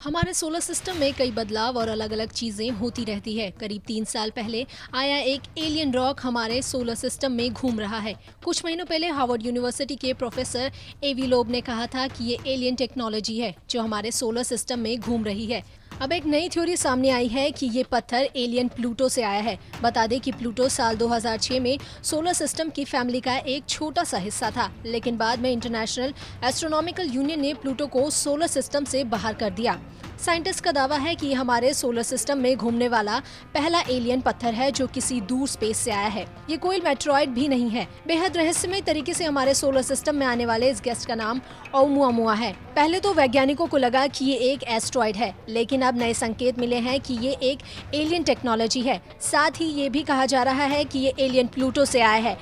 हमारे solar system में कई बदलाव और अलग अलग चीजें होती रहती है। करीब 3 साल पहले आया एक एलियन रॉक हमारे सोलर सिस्टम में घूम रहा है। कुछ महीनों पहले हार्वर्ड यूनिवर्सिटी के प्रोफेसर एवी लोब ने कहा था कि ये एलियन टेक्नोलॉजी है जो हमारे सोलर सिस्टम में घूम रही है। अब एक नई थ्योरी सामने आई है कि ये पत्थर एलियन प्लूटो से आया है। बता दें कि प्लूटो साल 2006 में सोलर सिस्टम की फैमिली का एक छोटा सा हिस्सा था, लेकिन बाद में इंटरनेशनल एस्ट्रोनॉमिकल यूनियन ने प्लूटो को सोलर सिस्टम से बाहर कर दिया। साइंटिस्ट का दावा है कि ये हमारे सोलर सिस्टम में घूमने वाला पहला एलियन पत्थर है जो किसी दूर स्पेस से आया है। ये कोई मेट्रॉइड भी नहीं है। बेहद रहस्यमय तरीके से हमारे सोलर सिस्टम में आने वाले इस गेस्ट का नाम ओumuamua है। पहले तो वैज्ञानिकों को लगा कि ये एक एस्ट्रॉइड है, लेकिन अब नए संकेत मिले हैं कि ये एक एलियन टेक्नोलॉजी है। साथ ही ये भी कहा जा रहा है कि ये एलियन प्लूटो से आया है,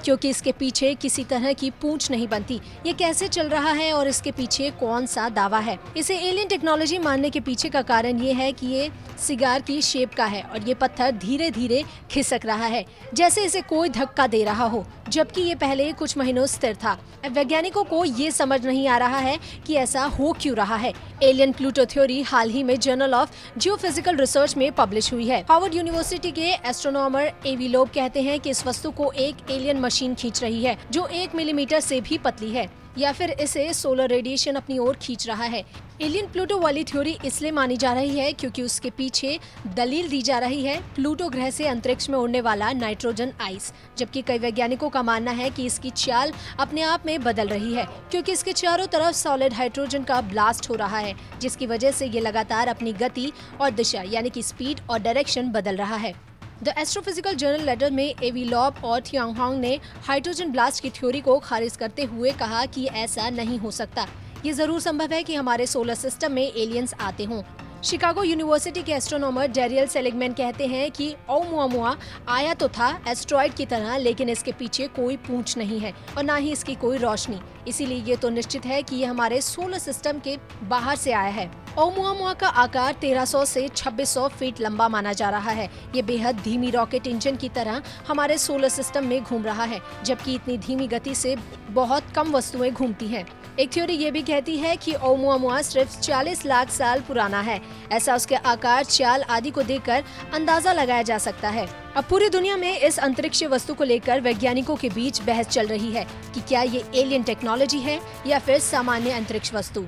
क्योंकि इसके पीछे किसी तरह की पूंछ नहीं बनती। ये कैसे चल रहा है और इसके पीछे कौन सा दावा है? इसे एलियन टेक्नोलॉजी मानने के पीछे का कारण ये है कि ये सिगार की शेप का है और ये पत्थर धीरे धीरे खिसक रहा है, जैसे इसे कोई धक्का दे रहा हो, जबकि ये पहले कुछ महीनों स्थिर था। वैज्ञानिकों को ये समझ नहीं आ रहा है कि ऐसा हो क्यों रहा है। एलियन प्लूटो थ्योरी हाल ही में जर्नल ऑफ जियोफिजिकल रिसर्च में पब्लिश हुई है। हार्वर्ड यूनिवर्सिटी के एस्ट्रोनॉमर एवी लोब कहते हैं कि इस वस्तु को एक एलियन मशीन खींच रही है जो 1 मिलीमीटर से भी पतली है, या फिर इसे सोलर रेडिएशन अपनी ओर खींच रहा है। एलियन प्लूटो वाली थ्योरी इसलिए मानी जा रही है क्योंकि उसके पीछे दलील दी जा रही है प्लूटो ग्रह से अंतरिक्ष में उड़ने वाला नाइट्रोजन आइस, जबकि कई वैज्ञानिकों का मानना है कि इसकी चाल अपने आप में बदल रही है क्योंकि इसके चारों तरफ सॉलिड हाइड्रोजन का ब्लास्ट हो रहा है, जिसकी वजह से ये लगातार अपनी गति और दिशा यानी कि स्पीड और डायरेक्शन बदल रहा है। द एस्ट्रोफिजिकल जर्नल लेटर में एवी लॉब और थियांगहोंग ने हाइड्रोजन ब्लास्ट की थ्योरी को खारिज करते हुए कहा कि ऐसा नहीं हो सकता। ये जरूर संभव है कि हमारे सोलर सिस्टम में एलियंस आते हों। शिकागो यूनिवर्सिटी के एस्ट्रोनॉमर डेरियल सेलिगमैन कहते हैं कि ओumuamua आया तो था एस्ट्रॉइड की तरह, लेकिन इसके पीछे कोई पूंछ नहीं है और ना ही इसकी कोई रोशनी। इसीलिए ये तो निश्चित है कि ये हमारे सोलर सिस्टम के बाहर से आया है। ओumuamua का आकार 1300 से 2600 फीट लंबा माना जा रहा है। ये बेहद धीमी रॉकेट इंजन की तरह हमारे सोलर सिस्टम में घूम रहा है, जबकि इतनी धीमी गति से बहुत कम वस्तुएं घूमती हैं। एक थ्योरी ये भी कहती है कि ओumuamua सिर्फ 40 लाख साल पुराना है। ऐसा उसके आकार, चाल आदि को देखकर अंदाजा लगाया जा सकता है। अब पूरी दुनिया में इस अंतरिक्ष वस्तु को लेकर वैज्ञानिकों के बीच बहस चल रही है कि क्या ये एलियन टेक्नोलॉजी है या फिर सामान्य अंतरिक्ष वस्तु।